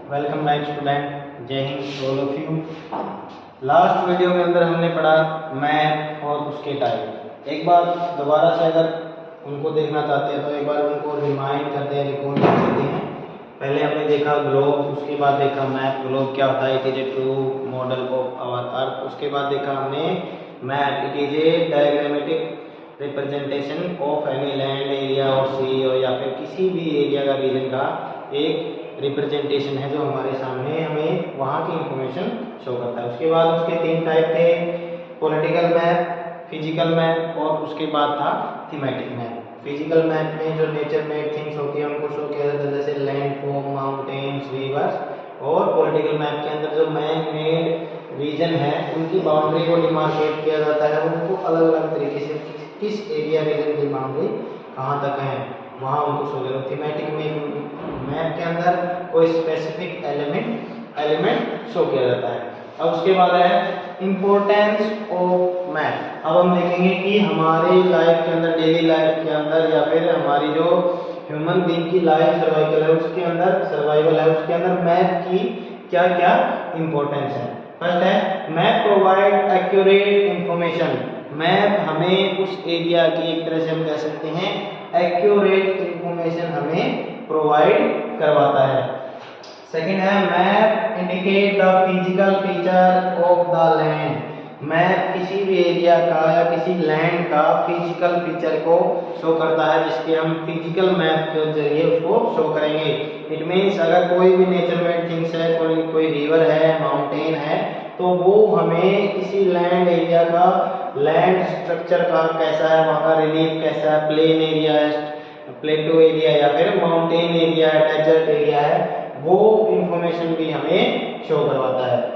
Welcome back student, जय Hind all of you. Last video के अंदर हमने पढ़ा मैप और उसके टाइप। एक बार दोबारा से अगर उनको देखना चाहते हैं तो एक बार उनको रिमाइंड करते हैं, रिकॉल कर देते हैं। पहले हमने देखा ग्लोब, उसके बाद देखा मैप। ग्लोब क्या होता है? It is a true model of our earth. उसके बाद देखा हमने map, it is a diagrammatic representation of any land area और सी, और या फिर किसी भी एरिया का रीजन का एक रिप्रेजेंटेशन है जो हमारे सामने हमें वहाँ की इंफॉर्मेशन शो करता है। उसके बाद उसके तीन टाइप थे, पॉलिटिकल मैप, फिजिकल मैप और उसके बाद था थीमेटिक मैप। फिजिकल मैप में जो नेचर मेड थिंग्स होती है उनको शो किया जाता है, जैसे लैंडफॉर्म, माउंटेन्स, रिवर्स। और पॉलिटिकल मैप के अंदर जो मैन मेड रीजन है उनकी बाउंड्री को डिमार्केट किया जाता है, उनको अलग अलग तरीके से किस एरिया रीजन की बाउंड्री कहाँ तक है वहाँ उनको शो किया। थीमेटिक में मैप के अंदर कोई स्पेसिफिक एलिमेंट शो किया जाता है। अब उसके बाद है इम्पोर्टेंस ऑफ मैप। अब हम देखेंगे कि हमारी लाइफ के अंदर, डेली लाइफ के अंदर, या फिर हमारी जो ह्यूमन बीइंग की लाइफ सर्वाइवल है उसके अंदर मैप की क्या क्या इम्पोर्टेंस है। फर्स्ट है map provide accurate information. Map हमें उस एरिया की, एक तरह से हम कह सकते हैं, एक्यूरेट इंफॉर्मेशन हमें प्रोवाइड करवाता है। सेकंड है map indicate the physical feature of the land. Map किसी भी एरिया का या किसी लैंड का फिजिकल फीचर को शो करता है, जिसके हम फिजिकल मैप के जरिए उसको शो करेंगे। इट मीन्स अगर कोई भी नेचर मेड थिंग्स है, कोई रिवर है, माउंटेन है, तो वो हमें किसी लैंड एरिया का लैंड स्ट्रक्चर का कैसा है, वहाँ का रिलीफ कैसा है, प्लेन एरिया है, प्लेटो एरिया या फिर माउंटेन एरिया है, डेजर्ट एरिया है, वो इंफॉर्मेशन भी हमें शो करवाता है।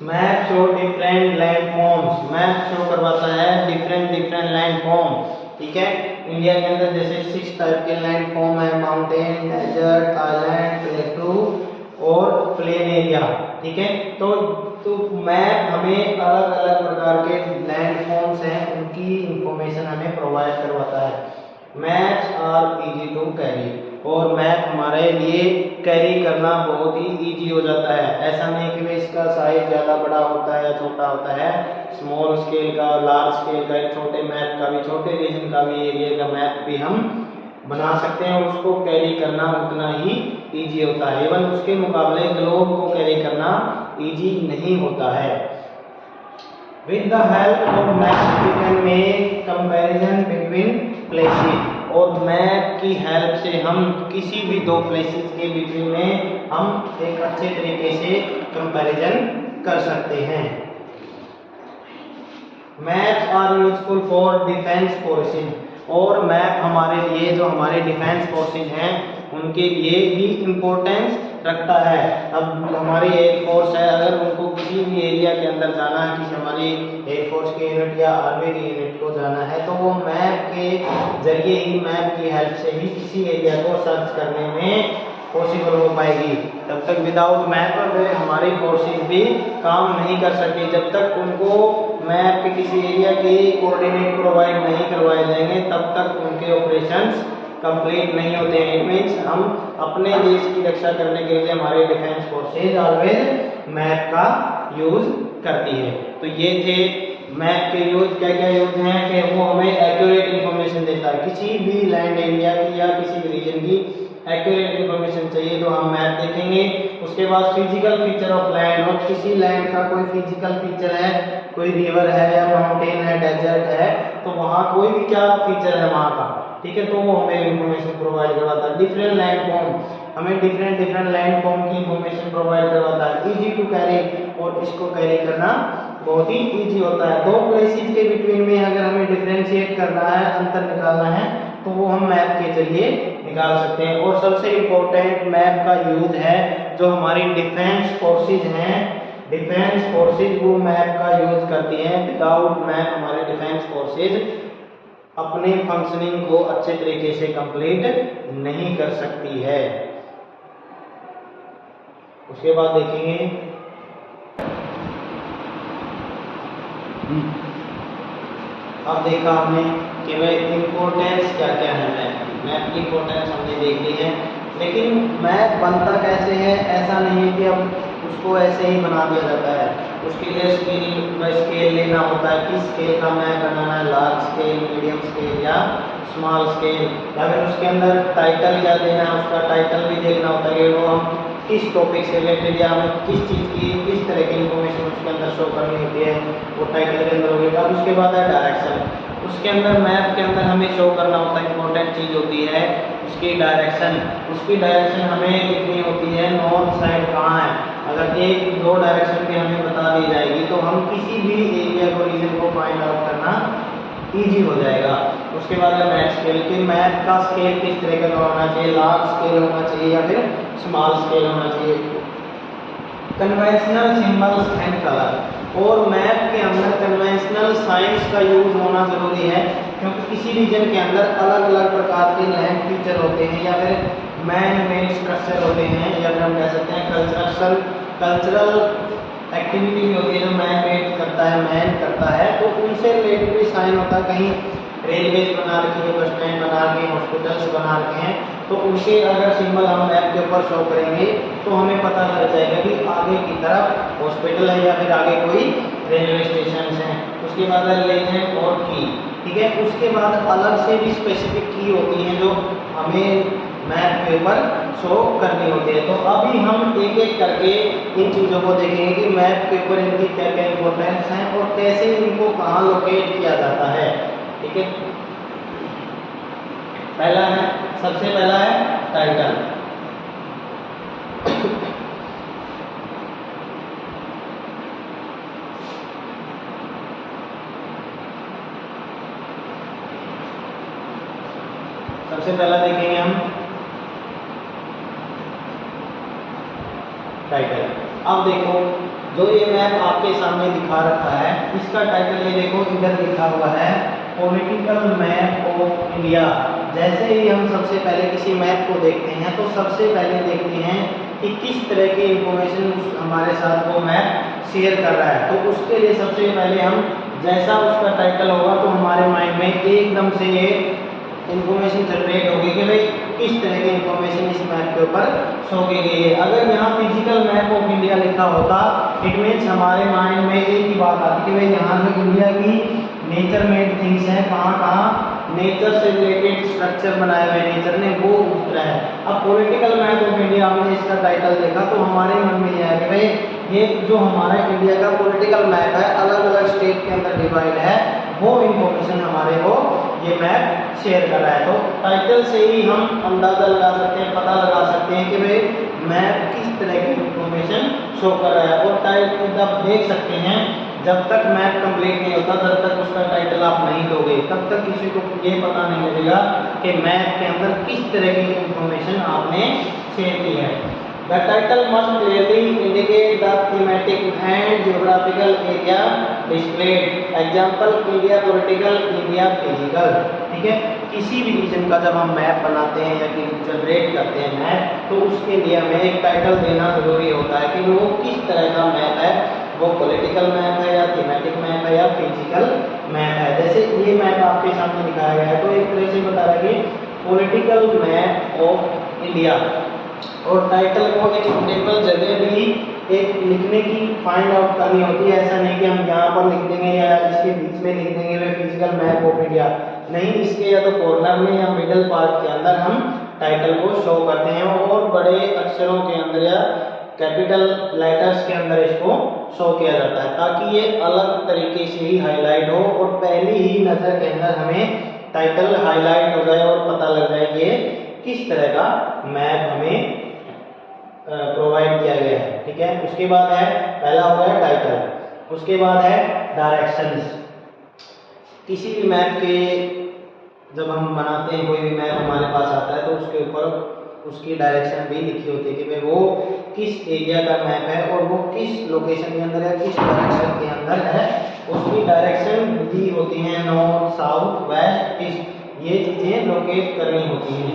Map show different land forms. Map show करवाता है डिफरेंट लैंड फॉर्म। ठीक है, इंडिया के अंदर जैसे 6 टाइप के लैंड फॉर्म है, माउंटेन, डेजर्ट, आइलैंड, प्लेटू और प्लेन एरिया। ठीक है, तो मैप हमें अलग अलग प्रकार के लैंड फॉर्म्स हैं उनकी इंफॉर्मेशन हमें प्रोवाइड करवाता है। Maps are easy to carry, और मैप हमारे लिए कैरी करना बहुत ही इजी हो जाता है। ऐसा नहीं कि इसका साइज ज़्यादा बड़ा होता है या छोटा होता है। स्मॉल स्केल का, लार्ज स्केल का, छोटे मैप का भी, छोटे रीजन का भी, एरिया का मैप भी हम बना सकते हैं और उसको कैरी करना उतना ही इजी होता है। इवन उसके मुकाबले ग्लोब को कैरी करना इजी नहीं होता है। With the help of map we can make comparison between places, और मैप की हेल्प से हम किसी भी दो प्लेसेस के बीच में हम एक अच्छे तरीके से कंपैरिजन कर सकते हैं। Maps are useful for defence forces, और मैप हमारे लिए, जो हमारे डिफेंस फोर्सेस हैं, उनके लिए भी इम्पोर्टेंस रखता है। अब हमारी एयरफोर्स है, अगर उनको किसी भी एरिया के अंदर जाना है, किसी हमारी एयरफोर्स के यूनिट या आर्मी के यूनिट को जाना है, तो वो मैप के जरिए ही, मैप की हेल्प से ही किसी एरिया को सर्च करने में पॉसिबल हो पाएगी। तब तक विदाउट मैप हमारी फोर्सेस भी काम नहीं कर सकती। जब तक उनको मैप के किसी एरिया के कोऑर्डिनेट प्रोवाइड नहीं करवाए जाएंगे तब तक उनके ऑपरेशंस कंप्लीट नहीं होते हैं। इट मीन्स हम अपने देश की रक्षा करने के लिए हमारे डिफेंस फोर्सेज ऑलवेज मैप का यूज करती है। तो ये थे मैप के यूज। क्या क्या यूज हैं कि वो हमें एक्यूरेट इंफॉर्मेशन देता है। किसी भी लैंड एरिया की या किसी भी रीजन की एक्यूरेट इंफॉर्मेशन चाहिए तो हम मैप देखेंगे। उसके बाद फिजिकल फीचर ऑफ लैंड, और किसी लैंड का कोई फिजिकल फीचर है, कोई रिवर है या माउंटेन है, डेजर्ट है, तो वहाँ कोई भी क्या फीचर है वहाँ का, ठीक है, तो वो हमें इंफॉर्मेशन प्रोवाइड करवाता है। डिफरेंट लैंड फॉर्म, हमें डिफरेंट लैंड फॉर्म की इंफॉर्मेशन प्रोवाइड करवाता है। इजी टू कैरी, और इसको कैरी करना बहुत ही इजी होता है। दो प्लेसेस के बिटवीन में अगर हमें डिफरेंशिएट करना है, अंतर निकालना है, तो वो हम मैप के जरिए निकाल सकते हैं। और सबसे इम्पोर्टेंट मैप का यूज है जो हमारी डिफेंस फोर्सेज हैं, डिफेंस फोर्सेज वो मैप का यूज करती हैं। विदाउट मैप हमारे डिफेंस फोर्सेज अपने फंक्शनिंग को अच्छे तरीके से कंप्लीट नहीं कर सकती है। उसके बाद देखेंगे अब देखा हमने कि भाई इम्पोर्टेंस क्या क्या है मैप की। मैप की इम्पोर्टेंस हमने देख ली है। लेकिन मैप बनता कैसे है, ऐसा नहीं है कि अब उसको ऐसे ही बना दिया जाता है। उसके लिए स्केल लेना होता है, किस स्केल का मैप बनाना है, लार्ज स्केल, मीडियम स्केल या स्मॉल स्केल, या फिर उसके अंदर टाइटल क्या देना है, उसका टाइटल भी देखना होता है कि वो हम किस टॉपिक से रिलेटेड या हमें किस चीज़ की किस तरह की इंफॉर्मेशन उसके अंदर शो करनी होती है, वो टाइटल के अंदर होगी। अब उसके बाद है डायरेक्शन। उसके अंदर मैप के अंदर हमें शो करना होता है, इंपॉर्टेंट चीज़ होती है उसकी डायरेक्शन। उसकी डायरेक्शन हमें कितनी होती है, नॉर्थ साइड कहाँ है। अगर एक दो डायरेक्शन भी हमें बता दी जाएगी तो हम किसी भी एरिया को, रीजन को फाइंड आउट करना ईजी हो जाएगा। उसके बाद है मैप स्केल, कि मैप का स्केल किस तरह का होना चाहिए, लार्ज स्केल होना चाहिए या फिर स्मॉल स्केल होना चाहिए। कन्वेंशनल सिंबल्स एंड कलर, और मैप के अंदर कन्वेंशनल साइंस का यूज होना जरूरी है, क्योंकि किसी रीजन के अंदर अलग अलग प्रकार के लैंड फीचर होते हैं या फिर मैन मेड स्ट्रक्चर होते हैं, या फिर हम कह सकते हैं कल्चरल एक्टिविटी भी होती है जो मैन मेड करता है, मैन करता है, तो उनसे रिलेटेड भी साइन होता है। कहीं रेलवेज बना रखी है, बस स्टैंड बना रखे हैं, हॉस्पिटल्स बना रखे हैं, तो उनके अगर सिंबल हम मैप के ऊपर शो करेंगे तो हमें पता लग जाएगा कि आगे की तरफ हॉस्पिटल है या फिर आगे कोई रेलवे स्टेशन है। उसके बाद है लेजेंड और की, ठीक है। उसके बाद अलग से भी स्पेसिफिक की होती हैं जो हमें मैप के ऊपर शो करनी होती है। तो अभी हम एक एक करके इन चीज़ों को देखेंगे कि मैप के ऊपर इनकी क्या क्या इंपॉर्टेंस हैं और कैसे इनको कहाँ लोकेट किया जाता है, ठीक है। पहला है, सबसे पहला है टाइटल। सबसे पहला देखेंगे हम टाइटल। अब देखो जो ये मैप आपके सामने दिखा रखा है, इसका टाइटल ये देखो इधर लिखा हुआ है पॉलिटिकल मैप ऑफ इंडिया। जैसे ही हम सबसे पहले किसी मैप को देखते हैं तो सबसे पहले देखते हैं कि किस तरह की इंफॉर्मेशन हमारे साथ वो मैप शेयर कर रहा है। तो उसके लिए सबसे पहले हम जैसा उसका टाइटल होगा तो हमारे माइंड में एकदम से ये इंफॉर्मेशन जनरेट होगी कि भाई किस तरह की इंफॉर्मेशन इस मैप के ऊपर शो की गई है। अगर यहाँ फिजिकल मैप ऑफ इंडिया लिखा होता इट मीन्स हमारे माइंड में एक ही बात आती कि भाई यहाँ से इंडिया की नेचर मेड थिंग्स हैं, कहाँ कहाँ नेचर से रिलेटेड स्ट्रक्चर बनाए हुए नेचर ने, वो उस तरह है। अब पॉलिटिकल मैप ऑफ इंडिया हमने इसका टाइटल देखा तो हमारे मन में यह है कि भाई ये जो हमारा इंडिया का पॉलिटिकल मैप है, अलग अलग स्टेट के अंदर डिवाइड है, वो इंफॉर्मेशन हमारे को ये मैप शेयर कर रहा है। तो टाइटल से ही हम अंदाजा लगा सकते हैं, पता लगा सकते हैं कि भाई मैप किस तरह की इंफॉर्मेशन शो कर रहा है। और टाइटल जब देख सकते हैं, जब तक मैप कंप्लीट नहीं होता तब तक उसका टाइटल आप नहीं दोगे, तब तक किसी को ये पता नहीं लगेगा कि मैप के अंदर किस तरह की इंफॉर्मेशन आपने शेयर की है। The title must clearly indicate the thematic and geographical area displayed. Example India political, India physical. ठीक है, किसी भी रीजन का जब हम मैप बनाते हैं या कि जनरेट करते हैं मैप, तो उसके लिए हमें एक टाइटल देना जरूरी होता है कि वो किस तरह का मैप है, वो पॉलिटिकल मैप है या थीमेटिक मैप है या फिजिकल मैप है। जैसे ये मैप आपके सामने दिखाया गया है तो एक तरह से बता रहा है कि पॉलिटिकल मैप ऑफ इंडिया, और टाइटल को एक सुटेबल जगह भी एक लिखने की फाइंड आउट करनी होती है। ऐसा नहीं कि हम यहाँ पर लिख देंगे या इसके बीच में लिख देंगे वे फिजिकल मैप ऑफ इंडिया, नहीं, इसके या तो कॉर्नर में या मिडल पार्ट के अंदर हम टाइटल को शो करते हैं और बड़े अक्षरों के अंदर या कैपिटल लेटर्स के अंदर इसको शो किया जाता है, ताकि ये अलग तरीके से ही हाईलाइट हो और पहली ही नज़र के अंदर हमें टाइटल हाईलाइट हो जाए और पता लग जाए कि किस तरह का मैप हमें प्रोवाइड किया गया है। ठीक है, उसके बाद है, पहला हो गया टाइटल, उसके बाद है डायरेक्शंस। किसी भी मैप के जब हम बनाते हैं, कोई भी मैप हमारे पास आता है तो उसके ऊपर उसकी डायरेक्शन भी लिखी होती है कि भाई वो किस एरिया का मैप है और वो किस लोकेशन के अंदर है, किस डायरेक्शन के अंदर है, उसकी डायरेक्शन दी होती है, नॉर्थ साउथ वेस्ट ईस्ट, ये चीजें लोकेट करनी होती हैं।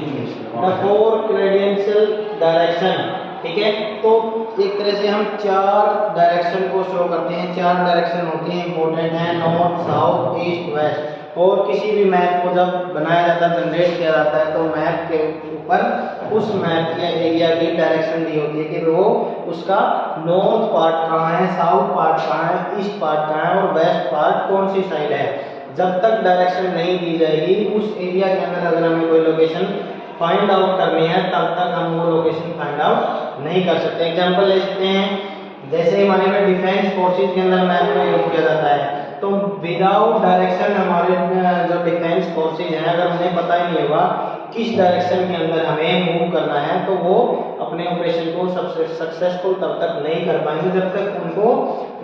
द फोर क्रेडेंशियल डायरेक्शन, ठीक है, तो एक तरह से हम चार डायरेक्शन को शो करते हैं, चार डायरेक्शन होती हैं, इंपॉर्टेंट है, नॉर्थ साउथ ईस्ट वेस्ट। और किसी भी मैप को जब बनाया जाता है, जनरेट किया जाता है, तो मैप के ऊपर उस मैप के एरिया की डायरेक्शन दी होती है कि वो उसका नॉर्थ पार्ट कहाँ है, साउथ पार्ट कहाँ है, ईस्ट पार्ट कहाँ है और वेस्ट पार्ट कौन सी साइड है। जब तक डायरेक्शन नहीं दी जाएगी उस एरिया के अंदर अगर हमें कोई लोकेशन फाइंड आउट करनी है, तब तक हम वो लोकेशन फाइंड आउट नहीं कर सकते। एग्जांपल ले सकते हैं, जैसे हमारे में डिफेंस फोर्सेस के अंदर मैप का यूज किया जाता है, तो विदाउट डायरेक्शन हमारे जो डिफेंस फोर्सेज हैं, अगर उन्हें पता ही नहीं होगा किस डायरेक्शन के अंदर हमें मूव करना है, तो वो अपने ऑपरेशन को सक्सेसफुल तब तक नहीं कर पाएंगे जब तक उनको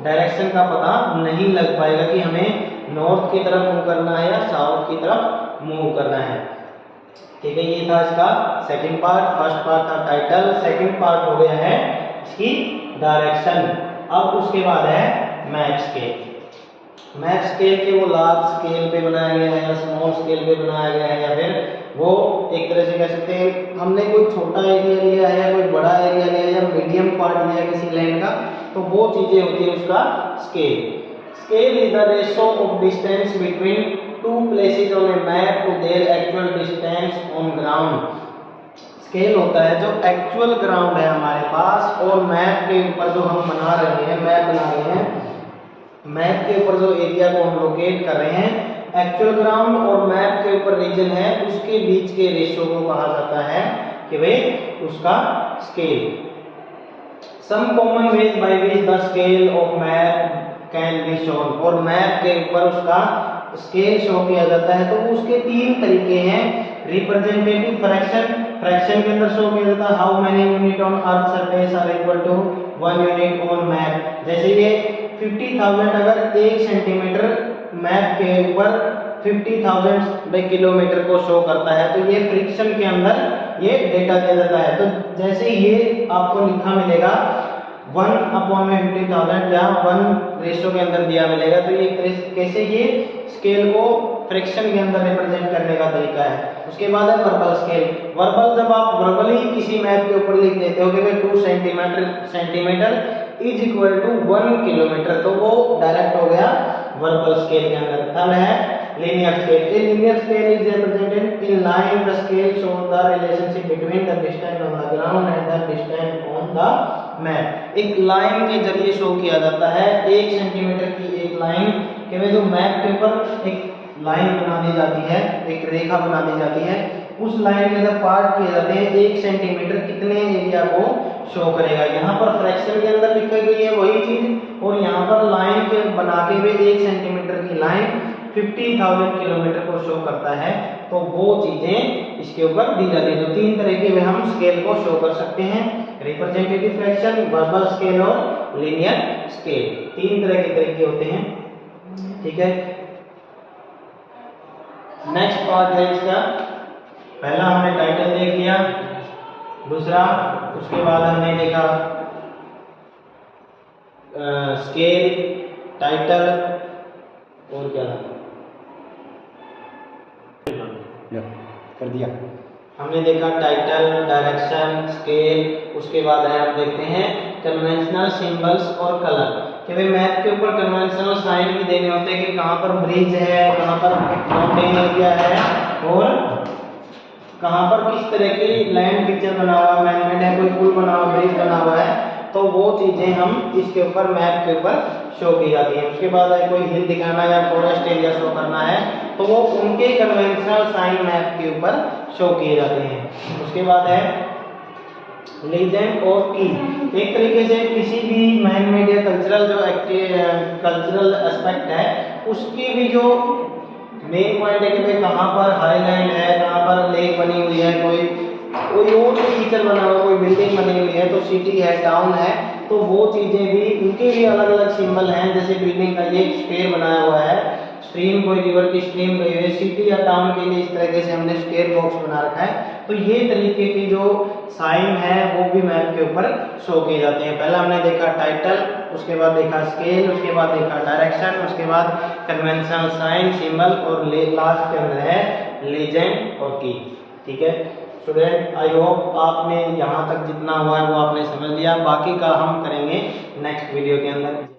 डायरेक्शन का पता नहीं लग पाएगा कि हमें नॉर्थ की तरफ मूव करना है या साउथ की तरफ मूव करना है। ठीक है, ये था इसका सेकंड पार्ट। फर्स्ट पार्ट था टाइटल, सेकंड पार्ट हो गया है इसकी डायरेक्शन। अब उसके बाद है मैप स्केल। मैप स्केल के वो लार्ज स्केल पे बनाया गया है या स्मॉल स्केल पे बनाया गया है, या फिर वो एक तरह से कह सकते हैं हमने कोई छोटा एरिया लिया है या कोई बड़ा एरिया लिया है या मीडियम पार्ट लिया है किसी लैंड का, तो वो चीजें होती है उसका scale. Scale is the ratio of distance between two places on a map to their actual distance on ground. Scale होता है जो एक्चुअल ग्राउंड है हमारे पास और मैप के ऊपर जो हम बना रहे हैं, मैप बना रहे हैं, मैप के ऊपर जो एरिया को हम लोकेट कर रहे हैं, एक्चुअल ग्राउंड और मैप के ऊपर रीजन है, उसके बीच के रेशियो को कहा जाता है कि भाई उसका scale. Some common ways by which the scale of map can be shown, और मैप के ऊपर उसका स्केल शो किया जाता है, तो उसके तीन तरीके हैं। रिप्रेजेंटेटिव फ्रैक्शन, फ्रैक्शन के अंदर शो किया जाता है how many unit on earth surface are equal to 1 unit on map. जैसे ये 50,000 अगर 1 सेंटीमीटर मैप के ऊपर 50,000 किलोमीटर को शो करता है, तो ये फ्रिक्शन के अंदर ये डेटा दिया जाता है। तो जैसे ये आपको लिखा मिलेगा 1/50,000 या 1 रेशो के अंदर दिया मिलेगा, तो ये कैसे ये स्केल को फ्रैक्शन के अंदर रिप्रेजेंट करने का तरीका है। उसके बाद है वर्बल स्केल। वर्बल, जब आप वर्बली किसी मैप के ऊपर लिख देते हो कि 2 centimetre is equal to 1 kilometre, तो वो डायरेक्ट हो गया वर्बल स्केल के अंदर। थर्ड है linear scale. A linear scale is represented in line. The scale shows the relationship between the distance on the ground and the distance on the map. एक line के जरिए show किया जाता है, 1 centimetre की एक लाइन के में जो मैप के ऊपर एक लाइन बना दी जाती है, एक रेखा बना दी जाती है, उस लाइन के जब पार्ट किए जाते हैं 1 सेंटीमीटर कितने एरिया को शो करेगा। यहाँ पर फ्रैक्शन के अंदर लिखी गई है वही चीज, और यहाँ पर लाइन के बना के भी 1 सेंटीमीटर की लाइन 50,000 किलोमीटर को शो करता है, तो वो चीजें इसके ऊपर दी जाती है। तो तीन तरीके में हम स्केल को शो कर सकते हैं, रिप्रेजेंटेटिव फ्रैक्शन, वर्बल स्केल और लीनियर स्केल। तीन तरह के तरीके होते हैं। ठीक है, नेक्स्ट पार्ट है इसका। पहला हमने टाइटल देख लिया, दूसरा उसके बाद हमने देखा स्केल, टाइटल और क्या था कर दिया, हमने देखा टाइटल, डायरेक्शन, स्केल। उसके बाद है हम देखते हैं कन्वेंशनल सिंबल्स और कलर, कि भाई मैप के ऊपर कन्वेंशनल साइन भी देने होते हैं कि कहाँ पर ब्रिज है, कहाँ पर माउंटेन एरिया है और कहाँ पर किस तरह की लैंड फीचर बना हुआ है, मैनमेड है, कोई पुल बना हुआ, ब्रिज बना हुआ है, तो वो चीजें हम इसके ऊपर मैप के ऊपर शो की जाती है। उसके बाद है कोई हिल दिखाना या फॉरेस्ट एरिया शो करना है, तो वो उनके कन्वेंशनल साइन मैप के ऊपर शो किए जाते हैं। उसके बाद है लीजेंड और की। एक तरीके से किसी भी मैन मेड या कल्चरल जो कल्चरल एस्पेक्ट है, उसकी भी जो मेन पॉइंट है कि भाई कहाँ पर हाईलैंड है, कहाँ पर लेक बनी हुई है, कोई और फीचर बना हुआ, कोई बिल्डिंग बनी हुई है, तो सिटी है, टाउन है, तो वो चीजें भी उनके भी अलग अलग सिंबल हैं। जैसे बिल्डिंग का ये स्क्वायर बनाया हुआ है, स्ट्रीम कोई रिवर की स्ट्रीम गई है, सिटी या टाउन के लिए इस तरीके से हमने स्क्वायर बॉक्स बना रखा है। तो ये तरीके की जो साइन है वो भी मैप के ऊपर शो किए जाते हैं। पहला हमने देखा टाइटल, उसके बाद देखा स्केल, उसके बाद देखा डायरेक्शन, उसके बाद कन्वेंशनल साइन, सिंबल और लास्ट के अंदर है लीजेंड और की। ठीक है स्टूडेंट, आई होप आपने यहाँ तक जितना हुआ है वो आपने समझ लिया। बाकी का हम करेंगे नेक्स्ट वीडियो के अंदर।